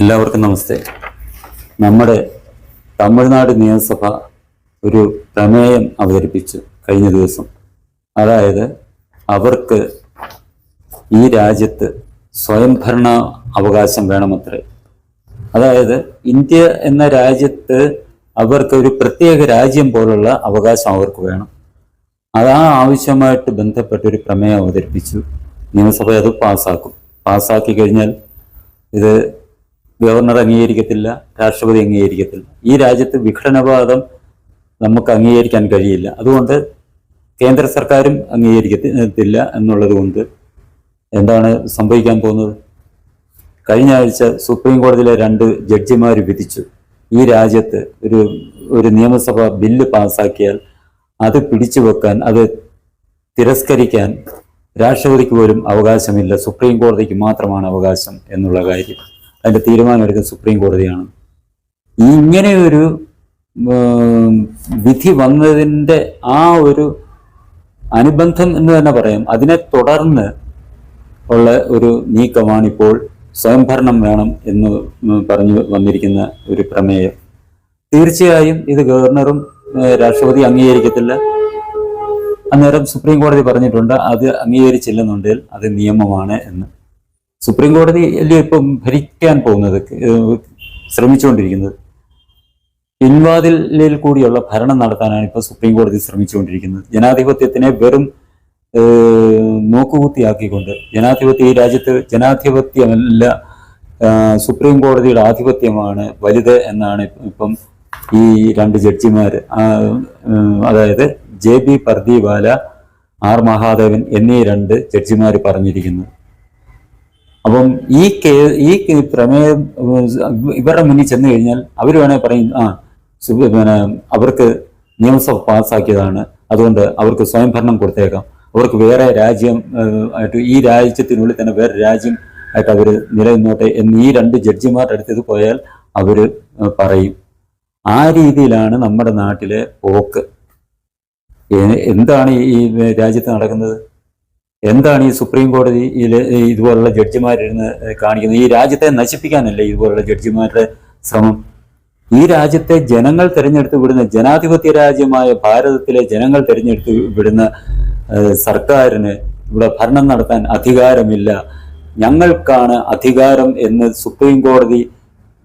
എല്ലാവർക്കും നമസ്തേ. നമ്മുടെ തമിഴ്നാട് നിയമസഭ ഒരു പ്രമേയം അവതരിപ്പിച്ചു കഴിഞ്ഞ ദിവസം. അതായത് അവർക്ക് ഈ രാജ്യത്ത് സ്വയംഭരണ അവകാശം വേണമത്രേ. അതായത് ഇന്ത്യ എന്ന രാജ്യത്ത് അവർക്ക് ഒരു പ്രത്യേക രാജ്യം പോലുള്ള അവകാശം അവർക്ക് വേണം. അതാ ആവശ്യമായിട്ട് ബന്ധപ്പെട്ട ഒരു പ്രമേയം അവതരിപ്പിച്ചു. നിയമസഭ അത് പാസ്സാക്കി കഴിഞ്ഞാൽ ഇത് ഗവർണർ അംഗീകരിക്കത്തില്ല, രാഷ്ട്രപതി അംഗീകരിക്കത്തില്ല. ഈ രാജ്യത്ത് വിഘടനവാദം നമുക്ക് അംഗീകരിക്കാൻ കഴിയില്ല. അതുകൊണ്ട് കേന്ദ്ര സർക്കാരും അംഗീകരിക്കത്തില്ല എന്നുള്ളത് കൊണ്ട് എന്താണ് സംഭവിക്കാൻ പോകുന്നത്? കഴിഞ്ഞ ആഴ്ച സുപ്രീം കോടതിയിലെ 2 ജഡ്ജിമാർ വിധിച്ചു, ഈ രാജ്യത്ത് ഒരു നിയമസഭ ബില്ല് പാസ്സാക്കിയാൽ അത് പിടിച്ചു വെക്കാൻ, അത് തിരസ്കരിക്കാൻ രാഷ്ട്രപതിക്ക് പോലും അവകാശമില്ല, സുപ്രീം കോടതിക്ക് മാത്രമാണ് അവകാശം എന്നുള്ള കാര്യം. അതിന്റെ തീരുമാനമെടുക്കുന്ന സുപ്രീം കോടതിയാണ്. ഇങ്ങനെയൊരു വിധി വന്നതിൻ്റെ ആ ഒരു അനുബന്ധം എന്ന് തന്നെ പറയാം. അതിനെ തുടർന്ന് ഉള്ള ഒരു നീക്കമാണ് ഇപ്പോൾ സ്വയംഭരണം വേണം എന്ന് പറഞ്ഞു വന്നിരിക്കുന്ന ഒരു പ്രമേയം. തീർച്ചയായും ഇത് ഗവർണറും രാഷ്ട്രപതി അംഗീകരിക്കത്തില്ല. അന്നേരം സുപ്രീം കോടതി പറഞ്ഞിട്ടുണ്ട് അത് അംഗീകരിച്ചില്ലെന്നുണ്ടെങ്കിൽ അത് നിയമമാണ് എന്ന്. സുപ്രീം കോടതി അല്ലേ ഇപ്പം ഭരിക്കാൻ പോകുന്നത്, ശ്രമിച്ചുകൊണ്ടിരിക്കുന്നത്. പിൻവാതിലിൽ കൂടിയുള്ള ഭരണം നടത്താനാണ് ഇപ്പോൾ സുപ്രീം കോടതി ശ്രമിച്ചുകൊണ്ടിരിക്കുന്നത്. ജനാധിപത്യത്തിനെ വെറും നോക്കുകുത്തിയാക്കിക്കൊണ്ട്, ഈ രാജ്യത്ത് ജനാധിപത്യമല്ല, സുപ്രീം കോടതിയുടെ ആധിപത്യമാണ് വലുത് എന്നാണ് ഇപ്പം ഈ 2 ജഡ്ജിമാർ, അതായത് JB പർദിവാല, R മഹാദേവൻ എന്നീ 2 ജഡ്ജിമാർ പറഞ്ഞിരിക്കുന്നത്. അപ്പം ഈ പ്രമേയം ഇവരുടെ മുന്നിൽ ചെന്ന് കഴിഞ്ഞാൽ അവർ വേണേൽ പറയും, അവർക്ക് നിയമസഭ പാസ്സാക്കിയതാണ്, അതുകൊണ്ട് അവർക്ക് സ്വയംഭരണം കൊടുത്തേക്കാം, അവർക്ക് വേറെ രാജ്യം ആയിട്ട്, ഈ രാജ്യത്തിനുള്ളിൽ തന്നെ വേറെ രാജ്യം ആയിട്ട് അവർ നിലനിന്നോട്ടെ എന്ന് ഈ 2 ജഡ്ജിമാരുടെ അടുത്ത് പോയാൽ അവർ പറയും. ആ രീതിയിലാണ് നമ്മുടെ നാട്ടിലെ പോക്ക്. എന്താണ് ഈ രാജ്യത്ത് നടക്കുന്നത്? എന്താണ് ഈ സുപ്രീം കോടതിയിൽ ഇതുപോലുള്ള ജഡ്ജിമാരിരുന്ന് കാണിക്കുന്നത്? ഈ രാജ്യത്തെ നശിപ്പിക്കാനല്ലേ ഇതുപോലുള്ള ജഡ്ജിമാരുടെ ശ്രമം? ഈ രാജ്യത്തെ ജനങ്ങൾ തിരഞ്ഞെടുത്ത് വിടുന്ന, ജനാധിപത്യ രാജ്യമായ ഭാരതത്തിലെ ജനങ്ങൾ തിരഞ്ഞെടുത്ത് വിടുന്ന സർക്കാരിന് ഇവിടെ ഭരണം നടത്താൻ അധികാരമില്ല, ഞങ്ങൾക്കാണ് അധികാരം എന്ന് സുപ്രീം കോടതി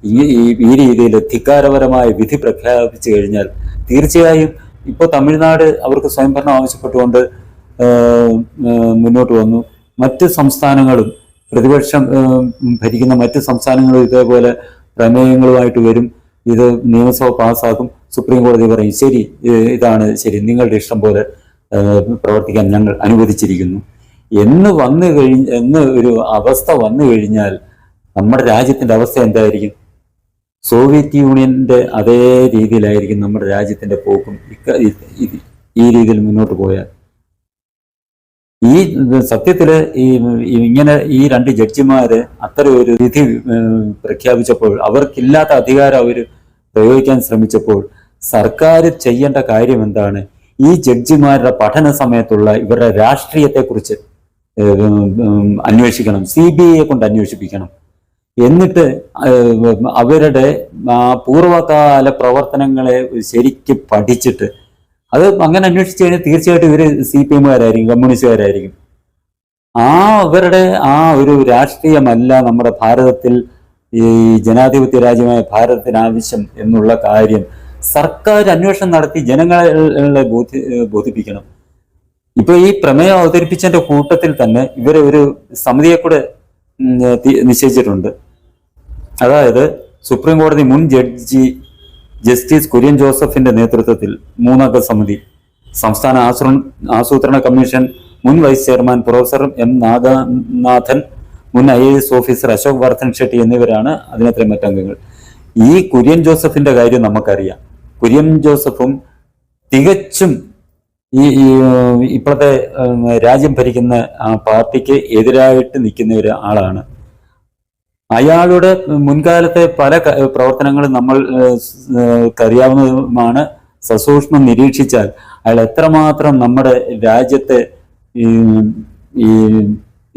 ഈ രീതിയിൽ ധിക്കാരപരമായ വിധി പ്രഖ്യാപിച്ചു കഴിഞ്ഞാൽ തീർച്ചയായും ഇപ്പോൾ തമിഴ്നാട് അവർക്ക് സ്വയംഭരണം ആവശ്യപ്പെട്ടുകൊണ്ട് മുന്നോട്ട് വന്നു. മറ്റ് സംസ്ഥാനങ്ങളും, പ്രതിപക്ഷം ഭരിക്കുന്ന മറ്റ് സംസ്ഥാനങ്ങളും ഇതേപോലെ പ്രമേയങ്ങളുമായിട്ട് വരും. ഇത് നിയമസഭ പാസ്സാക്കും. സുപ്രീം കോടതി പറയും ശരി, ഇതാണ് ശരി, നിങ്ങളുടെ ഇഷ്ടം പോലെ പ്രവർത്തിക്കാൻ ഞങ്ങൾ അനുവദിച്ചിരിക്കുന്നു എന്ന് ഒരു അവസ്ഥ വന്നു കഴിഞ്ഞാൽ നമ്മുടെ രാജ്യത്തിന്റെ അവസ്ഥ എന്തായിരിക്കും? സോവിയറ്റ് യൂണിയന്റെ അതേ രീതിയിലായിരിക്കും നമ്മുടെ രാജ്യത്തിന്റെ പോക്കും. ഈ രീതിയിൽ മുന്നോട്ട് പോയാൽ ഈ സത്യത്തില് ഇങ്ങനെ ഈ 2 ജഡ്ജിമാര് അത്തരം ഒരു വിധി പ്രഖ്യാപിച്ചപ്പോൾ, അവർക്കില്ലാത്ത അധികാരം അവർ പ്രയോഗിക്കാൻ ശ്രമിച്ചപ്പോൾ സർക്കാർ ചെയ്യേണ്ട കാര്യം എന്താണ്? ഈ ജഡ്ജിമാരുടെ പഠന സമയത്തുള്ള ഇവരുടെ രാഷ്ട്രീയത്തെക്കുറിച്ച് അന്വേഷിക്കണം, CBI കൊണ്ട് അന്വേഷിപ്പിക്കണം. എന്നിട്ട് അവരുടെ പൂർവകാല പ്രവർത്തനങ്ങളെ ശരിക്ക് പഠിച്ചിട്ട്, അത് അങ്ങനെ അന്വേഷിച്ചു കഴിഞ്ഞാൽ തീർച്ചയായിട്ടും ഇവര് CPM-കാരായിരിക്കും, കമ്മ്യൂണിസ്റ്റുകാരായിരിക്കും. അവരുടെ ഒരു രാഷ്ട്രീയമല്ല നമ്മുടെ ഭാരതത്തിൽ, ഈ ജനാധിപത്യ രാജ്യമായ ഭാരതത്തിന് ആവശ്യം എന്നുള്ള കാര്യം സർക്കാർ അന്വേഷണം നടത്തി ജനങ്ങളെ ബോധിപ്പിക്കണം. ഇപ്പൊ ഈ പ്രമേയം അവതരിപ്പിച്ചതിന്റെ കൂട്ടത്തിൽ തന്നെ ഇവരെ ഒരു സമിതിയെ കൂടെ നിശ്ചയിച്ചിട്ടുണ്ട്. അതായത് സുപ്രീം കോടതി മുൻ ജഡ്ജി ജസ്റ്റിസ് കുര്യൻ ജോസഫിന്റെ നേതൃത്വത്തിൽ 3-അംഗ സമിതി, സംസ്ഥാന ആസൂത്രണ കമ്മീഷൻ മുൻ vice chairman professor M Naganathan, മുൻ IAS ഓഫീസർ അശോക് വർദ്ധൻ ഷെട്ടി എന്നിവരാണ് അതിനകത്തെ മറ്റംഗങ്ങൾ. ഈ കുര്യൻ ജോസഫിന്റെ കാര്യം നമുക്കറിയാം. കുര്യൻ ജോസഫും തികച്ചും ഇപ്പോഴത്തെ രാജ്യം ഭരിക്കുന്ന പാർട്ടിക്ക് എതിരായിട്ട് നിൽക്കുന്ന ഒരാളാണ്. അയാളുടെ മുൻകാലത്തെ പല പ്രവർത്തനങ്ങളും നമ്മൾക്കറിയാവുന്നതുമാണ്. സസൂക്ഷ്മം നിരീക്ഷിച്ചാൽ അയാൾ എത്രമാത്രം നമ്മുടെ രാജ്യത്തെ ഈ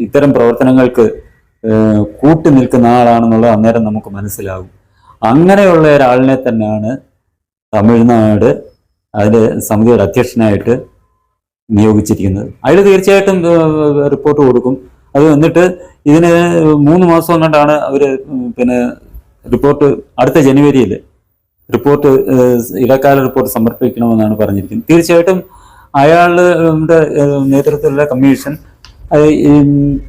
ഇത്തരം പ്രവർത്തനങ്ങൾക്ക് കൂട്ടി നിൽക്കുന്ന ആളാണെന്നുള്ളത് അന്നേരം നമുക്ക് മനസ്സിലാകും. അങ്ങനെയുള്ള ഒരാളിനെ തന്നെയാണ് തമിഴ്നാട് അതിൻ്റെ സമിതിയുടെ അധ്യക്ഷനായിട്ട് നിയോഗിച്ചിരിക്കുന്നത്. അയാൾ തീർച്ചയായിട്ടും റിപ്പോർട്ട് കൊടുക്കും. അത് എന്നിട്ട് ഇതിന് 3 മാസം കൊണ്ടാണ് അവര് റിപ്പോർട്ട് അടുത്ത ജനുവരിയിൽ റിപ്പോർട്ട് ഇടക്കാല റിപ്പോർട്ട് സമർപ്പിക്കണമെന്നാണ് പറഞ്ഞിരിക്കുന്നത്. തീർച്ചയായിട്ടും അയാളുടെ നേതൃത്വത്തിലുള്ള കമ്മീഷൻ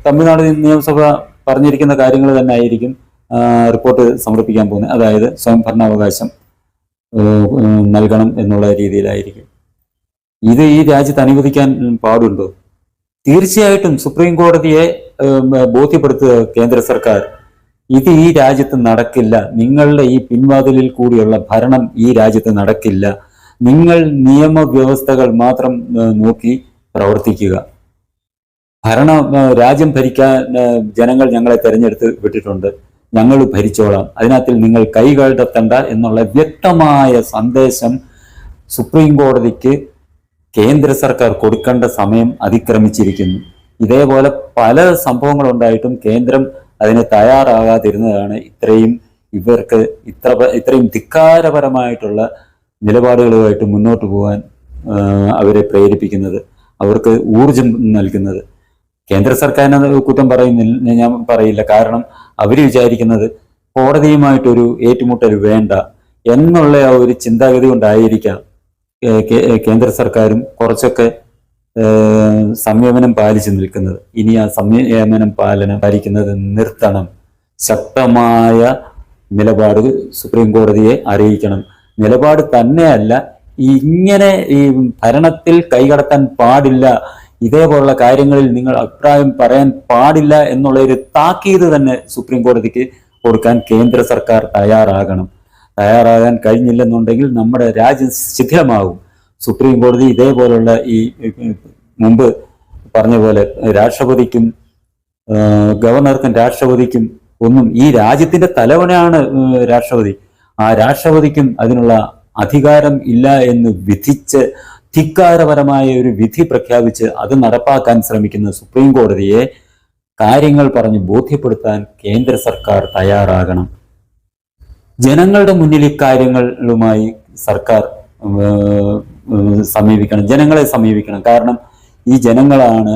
തമിഴ്നാട് നിയമസഭ പറഞ്ഞിരിക്കുന്ന കാര്യങ്ങൾ തന്നെ ആയിരിക്കും റിപ്പോർട്ട് സമർപ്പിക്കാൻ പോകുന്നത്. അതായത് സ്വയംഭരണാവകാശം നൽകണം എന്നുള്ള രീതിയിലായിരിക്കും. ഇത് ഈ രാജ്യത്ത് അനുവദിക്കാൻ പാടുണ്ടോ? തീർച്ചയായിട്ടും സുപ്രീം കോടതിയെ ബോധ്യപ്പെടുത്തുക കേന്ദ്ര സർക്കാർ. ഇത് ഈ രാജ്യത്ത് നടക്കില്ല. നിങ്ങളുടെ ഈ പിൻവാതിലിൽ കൂടിയുള്ള ഭരണം ഈ രാജ്യത്ത് നടക്കില്ല. നിങ്ങൾ നിയമവ്യവസ്ഥകൾ മാത്രം നോക്കി പ്രവർത്തിക്കുക. രാജ്യം ഭരിക്കാൻ ജനങ്ങൾ ഞങ്ങളെ തെരഞ്ഞെടുത്ത് വിട്ടിട്ടുണ്ട്, ഞങ്ങൾ ഭരിച്ചോളാം, അതിനകത്തിൽ നിങ്ങൾ കൈകടത്തണ്ട എന്നുള്ള വ്യക്തമായ സന്ദേശം സുപ്രീം കോടതിക്ക് കേന്ദ്ര സർക്കാർ കൊടുക്കേണ്ട സമയം അതിക്രമിച്ചിരിക്കുന്നു. ഇതേപോലെ പല സംഭവങ്ങളുണ്ടായിട്ടും കേന്ദ്രം അതിന് തയ്യാറാകാതിരുന്നതാണ് ഇത്രയും ധിക്കാരപരമായിട്ടുള്ള നിലപാടുകളുമായിട്ട് മുന്നോട്ട് പോകാൻ അവരെ പ്രേരിപ്പിക്കുന്നത്, അവർക്ക് ഊർജം നൽകുന്നത്. കേന്ദ്ര സർക്കാരിനെ കുറ്റം പറയുന്നില്ല, ഞാൻ പറയില്ല. കാരണം അവർ വിചാരിക്കുന്നത് കോടതിയുമായിട്ടൊരു ഏറ്റുമുട്ടൽ വേണ്ട എന്നുള്ള ആ ഒരു ചിന്താഗതി കൊണ്ടായിരിക്കാം കേന്ദ്ര സർക്കാരും കുറച്ചൊക്കെ സംയമനം പാലിച്ചു നിൽക്കുന്നത്. ഇനി ആ സംയമനം പാലിക്കുന്നത് നിർത്തണം. ശക്തമായ നിലപാട് സുപ്രീം കോടതിയെ അറിയിക്കണം. നിലപാട് തന്നെയല്ല, ഇങ്ങനെ ഈ ഭരണത്തിൽ കൈകടത്താൻ പാടില്ല, ഇതേപോലുള്ള കാര്യങ്ങളിൽ നിങ്ങൾ അഭിപ്രായം പറയാൻ പാടില്ല എന്നുള്ള ഒരു താക്കീത് തന്നെ സുപ്രീം കോടതിക്ക് കൊടുക്കാൻ കേന്ദ്ര സർക്കാർ തയ്യാറാകാൻ കഴിഞ്ഞില്ലെന്നുണ്ടെങ്കിൽ നമ്മുടെ രാജ്യം ശിഥിലമാകും. സുപ്രീം കോടതി ഇതേപോലുള്ള ഈ മുമ്പ് പറഞ്ഞ പോലെ രാഷ്ട്രപതിക്കും ഗവർണർക്കും രാഷ്ട്രപതിക്കും ഒന്നും, ഈ രാജ്യത്തിന്റെ തലവനാണ് രാഷ്ട്രപതി, ആ രാഷ്ട്രപതിക്കും അതിനുള്ള അധികാരം ഇല്ല എന്ന് വിധിച്ച് ധിക്കാരപരമായ ഒരു വിധി പ്രഖ്യാപിച്ച് അത് നടപ്പാക്കാൻ ശ്രമിക്കുന്ന സുപ്രീം കോടതിയെ കാര്യങ്ങൾ പറഞ്ഞ് ബോധ്യപ്പെടുത്താൻ കേന്ദ്ര സർക്കാർ തയ്യാറാകണം. ജനങ്ങളുടെ മുന്നിൽ ഇക്കാര്യങ്ങളുമായി സർക്കാർ ജനങ്ങളെ സമീപിക്കണം. കാരണം ഈ ജനങ്ങളാണ്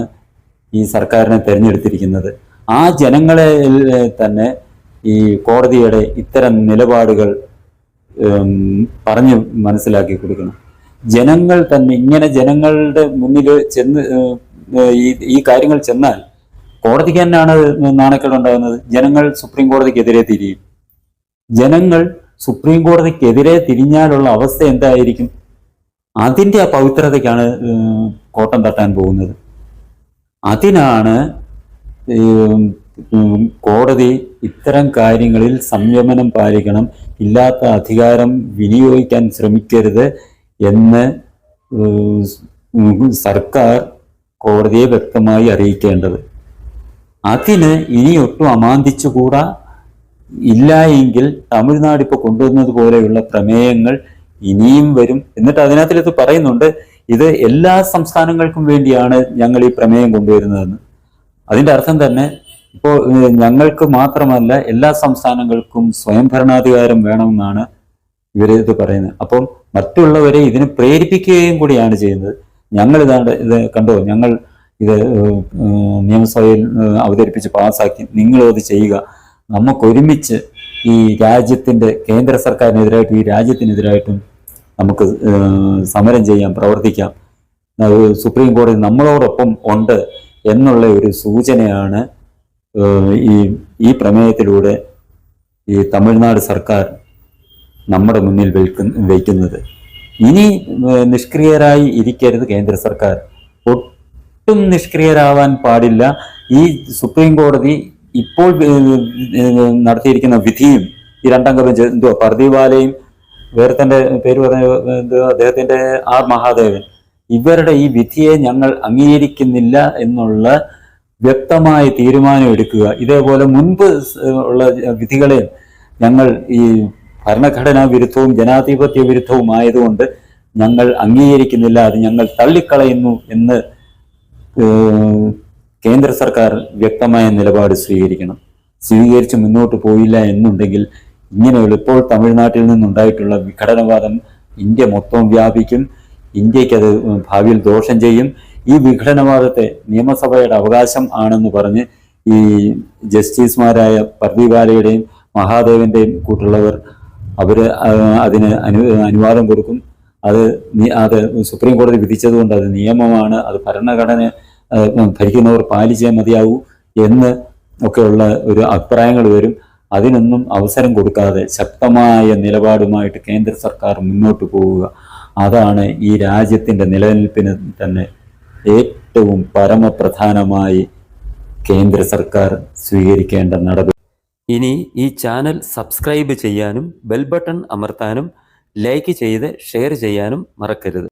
ഈ സർക്കാരിനെ തിരഞ്ഞെടുത്തിരിക്കുന്നത്. ആ ജനങ്ങളെ തന്നെ ഈ കോടതിയുടെ ഇത്തരം നിലപാടുകൾ പറഞ്ഞ് മനസ്സിലാക്കി കൊടുക്കണം. ജനങ്ങൾ തന്നെ ഇങ്ങനെ ജനങ്ങളുടെ മുന്നിൽ ചെന്ന് ഈ കാര്യങ്ങൾ ചെന്നാൽ കോടതിക്ക് തന്നെയാണ് നാണക്കേടുണ്ടാകുന്നത്. ജനങ്ങൾ സുപ്രീം കോടതിക്കെതിരെ തിരിയും. ജനങ്ങൾ സുപ്രീം കോടതിക്കെതിരെ തിരിഞ്ഞാലുള്ള അവസ്ഥ എന്തായിരിക്കും? അതിൻ്റെ ആ പവിത്രതയ്ക്കാണ് കോട്ടം തട്ടാൻ പോകുന്നത്. അതിനാണ് കോടതി ഇത്തരം കാര്യങ്ങളിൽ സംയമനം പാലിക്കണം, ഇല്ലാത്ത അധികാരം വിനിയോഗിക്കാൻ ശ്രമിക്കരുത് എന്ന് സർക്കാർ കോടതിയെ വ്യക്തമായി അറിയിക്കേണ്ടത്. അതിന് ഇനി ഒട്ടും അമാന്തിച്ചുകൂടാ. ഇല്ല എങ്കിൽ തമിഴ്നാട് ഇപ്പോൾ കൊണ്ടുവന്നത് പോലെയുള്ള പ്രമേയങ്ങൾ ഇനിയും വരും. എന്നിട്ട് അതിനകത്ത് പറയുന്നുണ്ട്, ഇത് എല്ലാ സംസ്ഥാനങ്ങൾക്കും വേണ്ടിയാണ് ഞങ്ങൾ ഈ പ്രമേയം കൊണ്ടുവരുന്നതെന്ന്. അതിൻ്റെ അർത്ഥം തന്നെ ഇപ്പോൾ ഞങ്ങൾക്ക് മാത്രമല്ല എല്ലാ സംസ്ഥാനങ്ങൾക്കും സ്വയംഭരണാധികാരം വേണമെന്നാണ് ഇവരിത് പറയുന്നത്. അപ്പം മറ്റുള്ളവരെ ഇതിന് പ്രേരിപ്പിക്കുകയും കൂടിയാണ് ചെയ്യുന്നത്. ഇത് കണ്ടോ, ഞങ്ങൾ ഇത് നിയമസഭയിൽ അവതരിപ്പിച്ച് പാസ്സാക്കി, നിങ്ങളും അത് ചെയ്യുക, നമുക്കൊരുമിച്ച് ഈ രാജ്യത്തിൻ്റെ കേന്ദ്ര സർക്കാരിനെതിരായിട്ടും ഈ രാജ്യത്തിനെതിരായിട്ടും നമുക്ക് സമരം ചെയ്യാം, പ്രവർത്തിക്കാം, സുപ്രീം കോടതി നമ്മളോടൊപ്പം ഉണ്ട് എന്നുള്ള ഒരു സൂചനയാണ് ഈ പ്രമേയത്തിലൂടെ ഈ തമിഴ്നാട് സർക്കാർ നമ്മുടെ മുന്നിൽ വയ്ക്കുന്നത്. ഇനി നിഷ്ക്രിയരായി ഇരിക്കരുത് കേന്ദ്ര സർക്കാർ, ഒട്ടും നിഷ്ക്രിയരാവാൻ പാടില്ല. ഈ സുപ്രീം കോടതി ഇപ്പോൾ നടത്തിയിരിക്കുന്ന വിധിയും ഈ രണ്ടംഗ ബെഞ്ച് പർദിവാലയും വേറെ തന്നെ പേര് പറഞ്ഞ അദ്ദേഹത്തിന്റെ ആർ മഹാദേവൻ, ഇവരുടെ ഈ വിധിയെ ഞങ്ങൾ അംഗീകരിക്കുന്നില്ല എന്നുള്ള വ്യക്തമായ തീരുമാനം എടുക്കുക. ഇതേപോലെ മുൻപ് ഉള്ള വിധികളെ ഞങ്ങൾ ഈ ഭരണഘടനാ വിരുദ്ധവും ജനാധിപത്യ വിരുദ്ധവും ആയതുകൊണ്ട് ഞങ്ങൾ അംഗീകരിക്കുന്നില്ല, അത് ഞങ്ങൾ തള്ളിക്കളയുന്നു എന്ന് കേന്ദ്ര സർക്കാർ വ്യക്തമായ നിലപാട് സ്വീകരിക്കണം. സ്വീകരിച്ച് മുന്നോട്ട് പോയില്ല എന്നുണ്ടെങ്കിൽ ഇങ്ങനെയുള്ള ഇപ്പോൾ തമിഴ്നാട്ടിൽ നിന്നുണ്ടായിട്ടുള്ള വിഘടനവാദം ഇന്ത്യ മൊത്തം വ്യാപിക്കും. ഇന്ത്യക്കത് ഭാവിയിൽ ദോഷം ചെയ്യും. ഈ വിഘടനവാദത്തെ നിയമസഭയുടെ അവകാശം ആണെന്ന് പറഞ്ഞ് ഈ ജസ്റ്റിസുമാരായ പർദീവാലയുടെയും മഹാദേവന്റെയും കൂട്ടുള്ളവർ അതിന് അനുവാദം കൊടുക്കും. അത് സുപ്രീം കോടതി വിധിച്ചതുകൊണ്ട് അത് നിയമമാണ്, അത് ഭരണഘടന ഭരിക്കുന്നവർ പാലിച്ചേ മതിയാവൂ എന്ന് ഒക്കെയുള്ള ഒരു അഭിപ്രായങ്ങൾ വരും. അതിനൊന്നും അവസരം കൊടുക്കാതെ ശക്തമായ നിലപാടുമായിട്ട് കേന്ദ്ര സർക്കാർ മുന്നോട്ട് പോവുക, അതാണ് ഈ രാജ്യത്തിൻ്റെ നിലനിൽപ്പിന് തന്നെ ഏറ്റവും പരമപ്രധാനമായി കേന്ദ്ര സർക്കാർ സ്വീകരിക്കേണ്ട നടപടി. ഇനി ഈ ചാനൽ സബ്സ്ക്രൈബ് ചെയ്യാനും ബെൽ ബട്ടൺ അമർത്താനും ലൈക്ക് ചെയ്ത് ഷെയർ ചെയ്യാനും മറക്കരുത്.